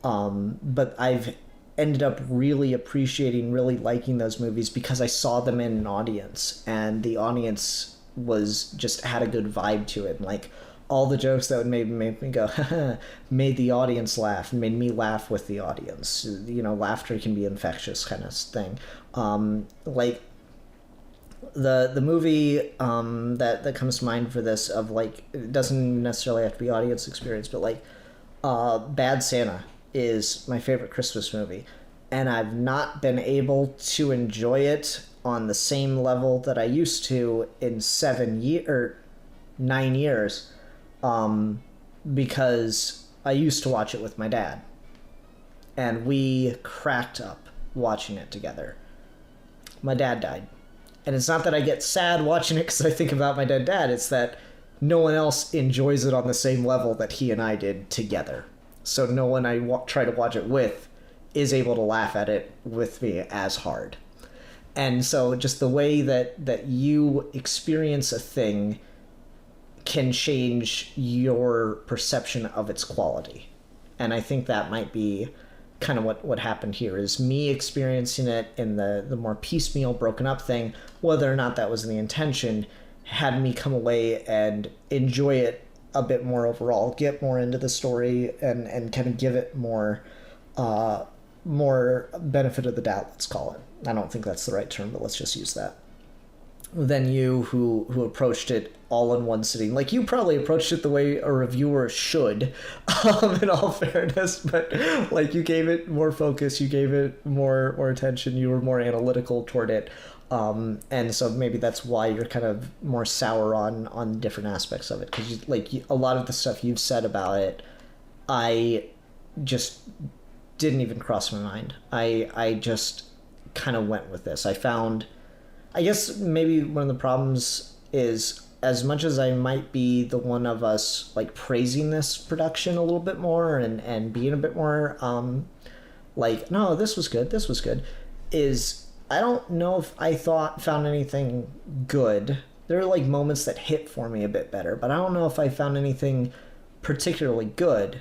but I've ended up really appreciating, really liking those movies because I saw them in an audience, and the audience had a good vibe to it, and like, all the jokes that would make me go, made the audience laugh, and made me laugh with the audience. Laughter can be infectious kind of thing. Like, the movie that comes to mind for this, of like, it doesn't necessarily have to be audience experience, but like, Bad Santa is my favorite Christmas movie, and I've not been able to enjoy it on the same level that I used to in 9 years. Because I used to watch it with my dad, and we cracked up watching it together. My dad died, and it's not that I get sad watching it because I think about my dead dad, it's that no one else enjoys it on the same level that he and I did together. So no one I try to watch it with is able to laugh at it with me as hard. And so just the way that you experience a thing can change your perception of its quality. And I think that might be kind of what happened here, is me experiencing it in the more piecemeal, broken up thing, whether or not that was the intention, had me come away and enjoy it a bit more overall, get more into the story, and kind of give it more more benefit of the doubt, let's call it. I don't think that's the right term, but let's just use that. Than you who approached it all in one sitting. Like, you probably approached it the way a reviewer should, in all fairness, but like, you gave it more focus, you gave it more attention, you were more analytical toward it. And so maybe that's why you're kind of more sour on different aspects of it, because a lot of the stuff you've said about it, I just didn't even cross my mind. I just kind of went with this. I guess maybe one of the problems is, as much as I might be the one of us like praising this production a little bit more and being a bit more like, no, this was good, is I don't know if I found anything good. There are like moments that hit for me a bit better, but I don't know if I found anything particularly good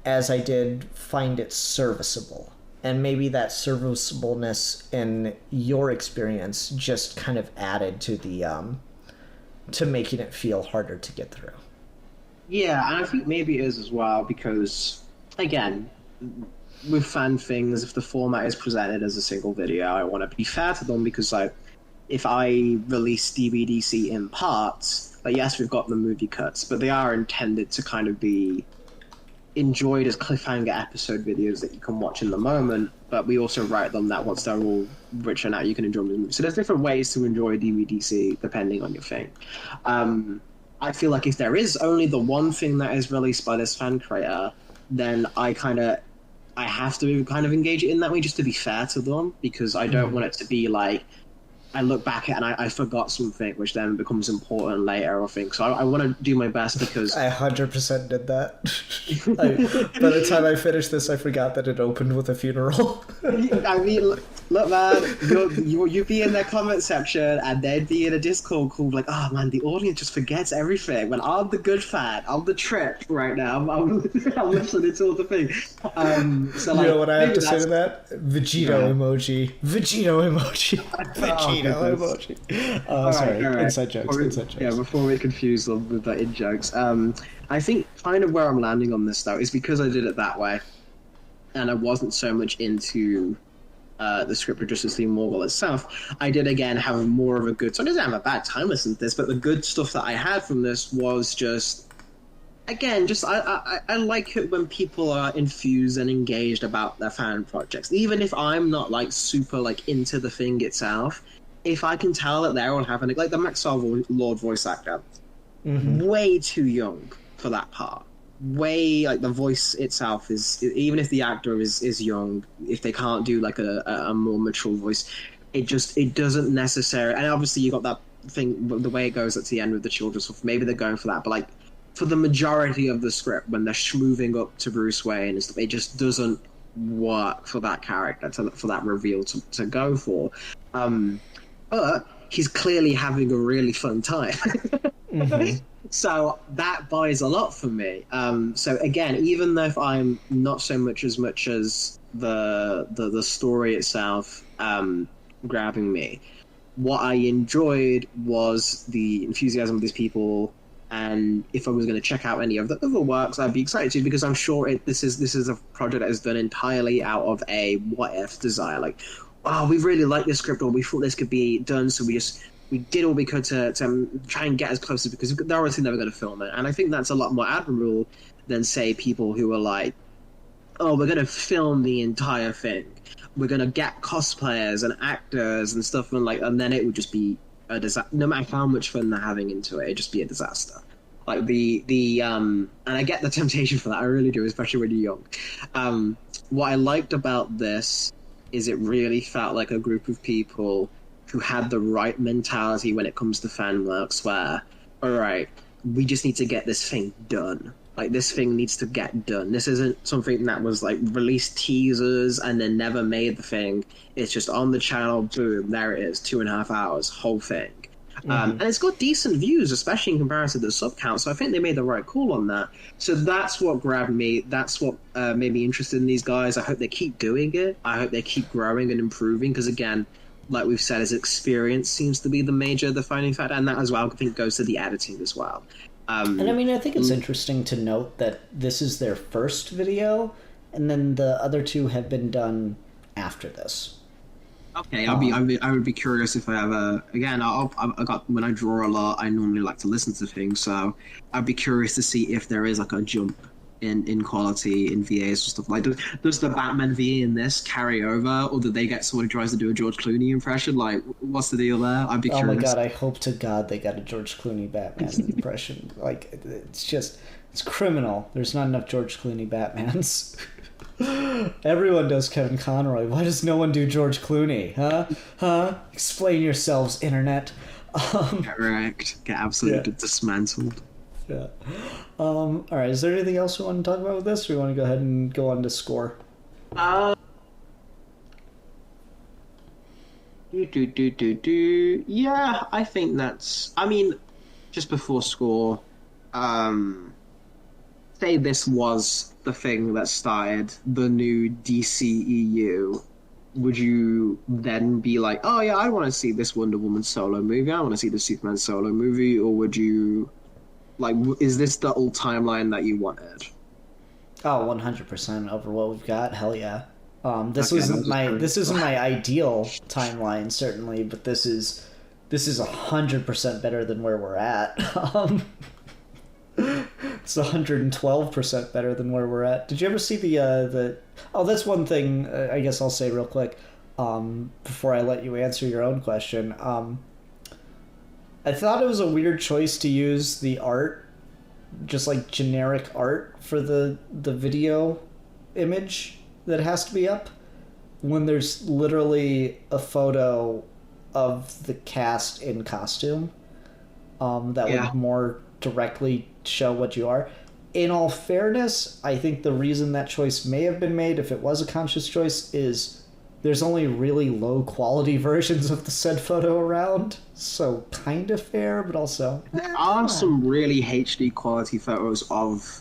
as I did find it serviceable. And maybe that serviceableness in your experience just kind of added to the to making it feel harder to get through. Yeah, and I think maybe it is as well because, again, with fan things, if the format is presented as a single video, I want to be fair to them because, like, if I release DVDC in parts, like, yes, we've got the movie cuts, but they are intended to kind of be enjoyed as cliffhanger episode videos that you can watch in the moment, but we also write them that once they're all written out, you can enjoy them. So there's different ways to enjoy DVDC depending on your thing. I feel like if there is only the one thing that is released by this fan creator, then I have to kind of engage it in that way just to be fair to them, because I don't want it to be like I look back at it and I forgot something, which then becomes important later, I think. So I want to do my best because... I 100% did that. By the time I finished this, I forgot that it opened with a funeral. I mean, look, man, you'd be in the comment section and they'd be in a Discord called like, oh man, the audience just forgets everything. When I'm the good fan, I'm the trip right now. I'm listening to all the things. So, like, you know what I have to say to that? Vegito emoji. Vegito emoji. Vegito emoji. Sorry, all right. Inside jokes. Yeah, before we confuse them with the in-jokes. I think kind of where I'm landing on this, though, is because I did it that way, and I wasn't so much into the script of Justice League Marvel itself. I did, again, have more of a good... So I didn't have a bad time listening to this, but the good stuff that I had from this was just... Again, just I like it when people are enthused and engaged about their fan projects. Even if I'm not, like, super, like, into the thing itself, if I can tell that they're all having... Like, the Maxwell Lord voice actor, way too young for that part. Way, like, the voice itself is... Even if the actor is young, if they can't do, like, a more mature voice, it doesn't necessarily... And obviously you got that thing, the way it goes at the end with the children stuff, maybe they're going for that, but, like, for the majority of the script, when they're moving up to Bruce Wayne and stuff, it just doesn't work for that character, for that reveal to go for. But he's clearly having a really fun time. So that buys a lot for me. So again, even though if I'm not so much as the story itself grabbing me, what I enjoyed was the enthusiasm of these people. And if I was going to check out any of the other works, I'd be excited to, because I'm sure this is a project that is done entirely out of a what if desire. Like, oh, we really like this script, or we thought this could be done, so we did all we could to try and get as close as, because they're obviously never going to film it. And I think that's a lot more admirable than, say, people who are like, oh, we're going to film the entire thing. We're going to get cosplayers and actors and stuff, and then it would just be a disaster. No matter how much fun they're having into it, it'd just be a disaster. Like and I get the temptation for that, I really do, especially when you're young. What I liked about this is it really felt like a group of people who had the right mentality when it comes to fan works, where, all right, we just need to get this thing done. Like, this thing needs to get done. This isn't something that was, like, released teasers and then never made the thing. It's just on the channel, boom, there it is, 2.5 hours, whole thing. And it's got decent views, especially in comparison to the sub count, so I think they made the right call on that. So that's what grabbed me. That's what made me interested in these guys. I hope they keep doing it. I hope they keep growing and improving, because, again, like we've said, his experience seems to be the major defining factor, and that as well, I think, goes to the editing as well. And I mean, I think it's interesting to note that this is their first video, and then the other two have been done after this. Okay, I would be curious if I ever again. I got when I draw a lot, I normally like to listen to things, so I'd be curious to see if there is like a jump in quality in VAs and stuff like. Does the Batman VA in this carry over, or did they get someone who tries to do a George Clooney impression? Like, what's the deal there? I'd be curious. Oh my god! I hope to God they got a George Clooney Batman impression. Like, it's criminal. There's not enough George Clooney Batmans. Everyone does Kevin Conroy. Why does no one do George Clooney? Huh? Explain yourselves, internet. Correct. Get absolutely dismantled. Yeah. All right. Is there anything else we want to talk about with this, or we want to go ahead and go on to score? Yeah, I think that's. I mean, just before score, say this was the thing that started the new DCEU, would you then be like, oh yeah, I want to see this Wonder Woman solo movie, I want to see the Superman solo movie, or would you, like, is this the old timeline that you wanted? Oh, 100% over what we've got. Hell yeah. This isn't my ideal timeline, certainly, but this is 100% better than where we're at. It's 112% better than where we're at. Did you ever see the? Oh, that's one thing. I guess I'll say real quick, before I let you answer your own question. I thought it was a weird choice to use the art, just like generic art for the video image that has to be up, when there's literally a photo of the cast in costume. That would more directly show what you are. In all fairness, I think the reason that choice may have been made, if it was a conscious choice, is there's only really low quality versions of the said photo around, so kind of fair, but also there are some really HD quality photos of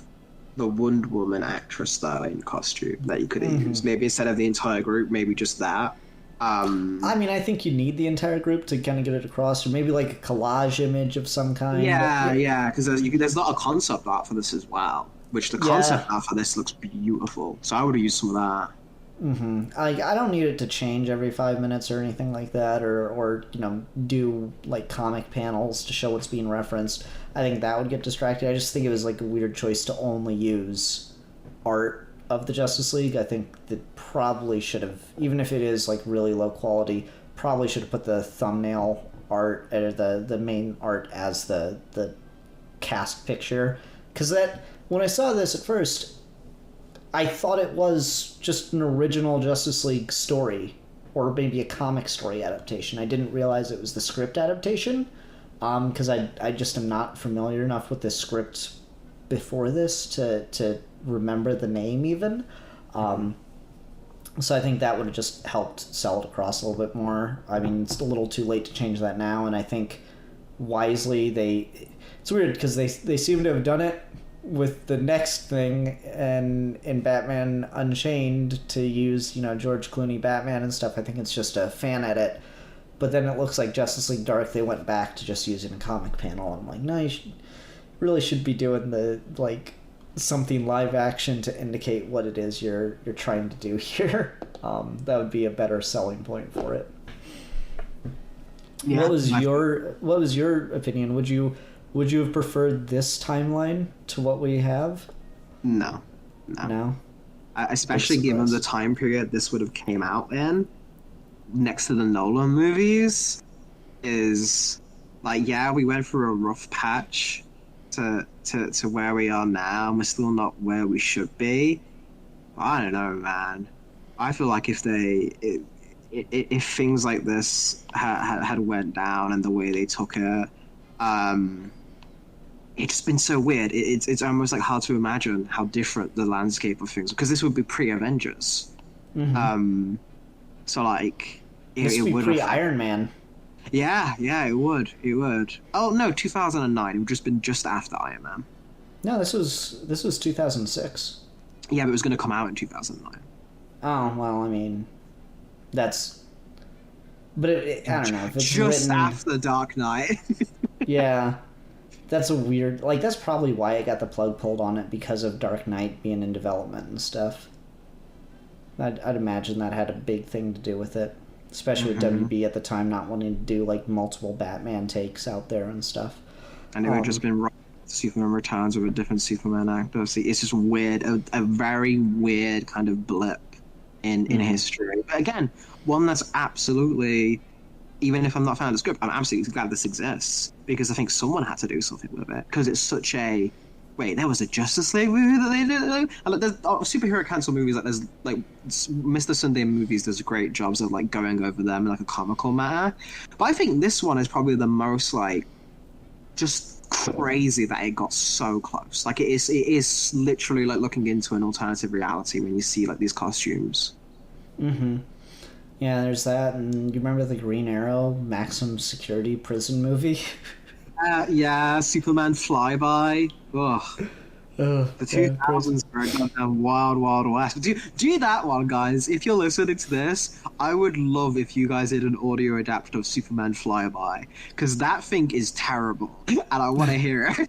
the Wonder Woman actress style in costume that you could have used. Maybe instead of the entire group, maybe just that. I mean, I think you need the entire group to kind of get it across, or maybe like a collage image of some kind. Yeah, because there's not a concept art for this as well, which the concept art for this looks beautiful. So I would have used some of that. I don't need it to change every 5 minutes or anything like that, or do like comic panels to show what's being referenced. I think that would get distracted. I just think it was like a weird choice to only use art of the Justice League. I think that probably should have, even if it is like really low quality, probably should have put the thumbnail art or the main art as the cast picture. Because that, when I saw this at first, I thought it was just an original Justice League story, or maybe a comic story adaptation. I didn't realize it was the script adaptation, because I just am not familiar enough with the script before this to remember the name even. So I think that would have just helped sell it across a little bit more. I mean, it's a little too late to change that now, and I think wisely it's weird because they seem to have done it with the next thing, and in Batman Unchained, to use George Clooney Batman and stuff. I think it's just a fan edit, but then it looks like Justice League Dark, they went back to just using a comic panel. I'm like, no, you really should be doing the something live action to indicate what it is you're trying to do here. That would be a better selling point for it. Yeah, what was your opinion? Would you have preferred this timeline to what we have? No. Especially given the time period this would have came out in, next to the Nolan movies, is like, yeah, we went through a rough patch to where we are now. We're still not where we should be. I don't know, man. I feel like if things like this had went down and the way they took it, it's been so weird. It's almost like hard to imagine how different the landscape of things, because this would be pre-Avengers. So like this would be pre-Iron Man. Yeah, it would. Oh no, 2009. It would just been just after Iron Man. No, this was 2006. Yeah, but it was going to come out in 2009. Oh well, I mean, that's. But I don't know if it's just after Dark Knight. Yeah, that's a weird. Like, that's probably why I got the plug pulled on it, because of Dark Knight being in development and stuff. I'd imagine that had a big thing to do with it, especially with WB at the time not wanting to do like multiple Batman takes out there and stuff. And it would just been Superman Returns with a different Superman actor. See, it's just weird, a very weird kind of blip in history. But again, one that's absolutely, even if I'm not a fan of the script, I'm absolutely glad this exists because I think someone had to do something with it because it's such a. Wait, there was a Justice League movie that they did. And like, there's superhero cancel movies. Like there's like Mr. Sunday movies. Does great jobs of like going over them in like a comical manner. But I think this one is probably the most like just crazy that it got so close. Like it is literally like looking into an alternative reality when you see like these costumes. Mm-hmm. Yeah, there's that, and you remember the Green Arrow maximum security prison movie? Yeah, Superman Flyby. Ugh. The 2000s were a goddamn wild, wild west. Do that one, guys. If you're listening to this, I would love if you guys did an audio adaptation of Superman Flyby, because that thing is terrible, and I want to hear it.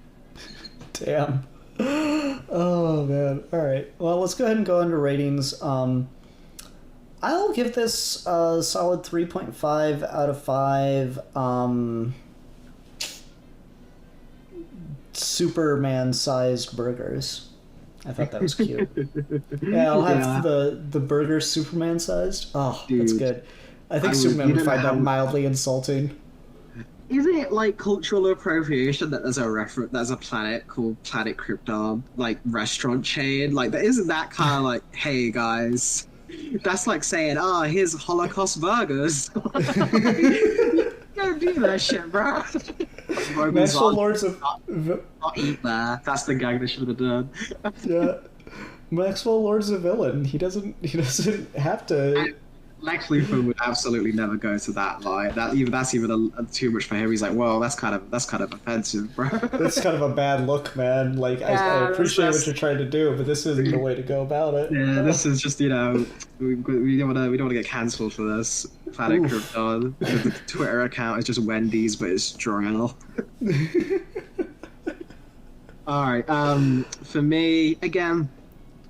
Damn. Oh, man. All right. Well, let's go ahead and go into ratings. I'll give this a solid 3.5 out of 5. Superman-sized burgers. I thought that was cute. Yeah, I'll have the burger Superman-sized. Oh, dude, that's good. I think Superman would find that mildly insulting. Is it like cultural appropriation that there's a planet called Planet Krypton, like restaurant chain? Like, isn't that kind of like, hey guys, that's like saying, here's Holocaust burgers. Don't do that shit, bro. Maxwell Lords of... Not eat there. That's the gag they should have done. Yeah. Maxwell Lord's a villain. He doesn't have to... Lex Luthor would absolutely never go to that line. That's even too much for him. He's like, well, that's kind of offensive, bro. That's kind of a bad look, man. Like, I appreciate what you're trying to do, but this isn't the way to go about it. Yeah, this is just, we don't want to get cancelled for this. Planet Krypton. The Twitter account is just Wendy's, but it's Jor-El. All right. For me, again,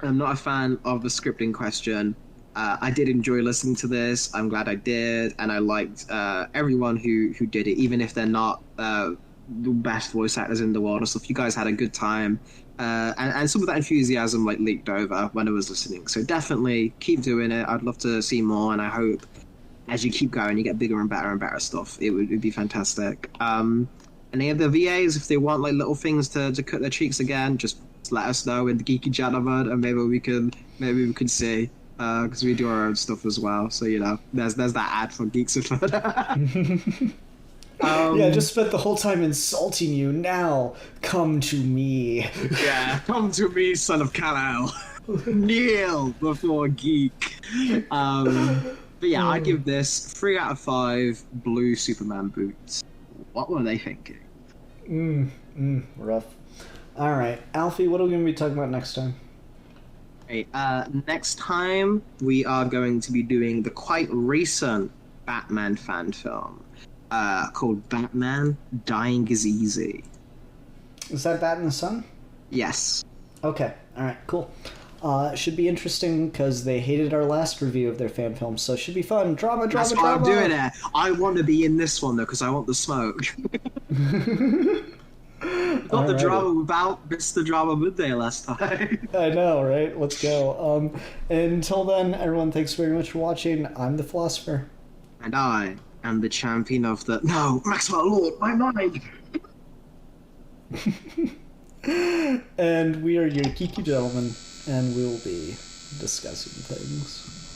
I'm not a fan of the scripting question. I did enjoy listening to this. I'm glad I did, and I liked everyone who did it, even if they're not the best voice actors in the world and stuff. You guys had a good time, and some of that enthusiasm like leaked over when I was listening. So definitely keep doing it. I'd love to see more, and I hope as you keep going, you get bigger and better stuff. It'd be fantastic. Any of the VAs, if they want like little things to cut their cheeks again, just let us know in the Geeky Gentleman, and maybe we can see. Because we do our own stuff as well, so there's that ad for Geeks of Fun. Yeah, just spent the whole time insulting you. Now come to me. Yeah, come to me, son of Kal-El. Kneel before Geek. But yeah, I give this 3 out of 5 blue Superman boots. What were they thinking? Rough. All right, Alfie, what are we going to be talking about next time? Next time we are going to be doing the quite recent Batman fan film called Batman Dying is Easy. Is that Bat in the Sun? Yes. Okay, alright, cool. It should be interesting because they hated our last review of their fan film, so it should be fun. Drama. That's why I'm doing it. I want to be in this one though because I want the smoke. Got the drama without Mr. Drama Midday last time. I know, right? Let's go. Until then, everyone, thanks very much for watching. I'm the Philosopher. And I am the champion of the... No, Maxwell Lord, my mind! And we are your Geeky Gentlemen, and we'll be discussing things.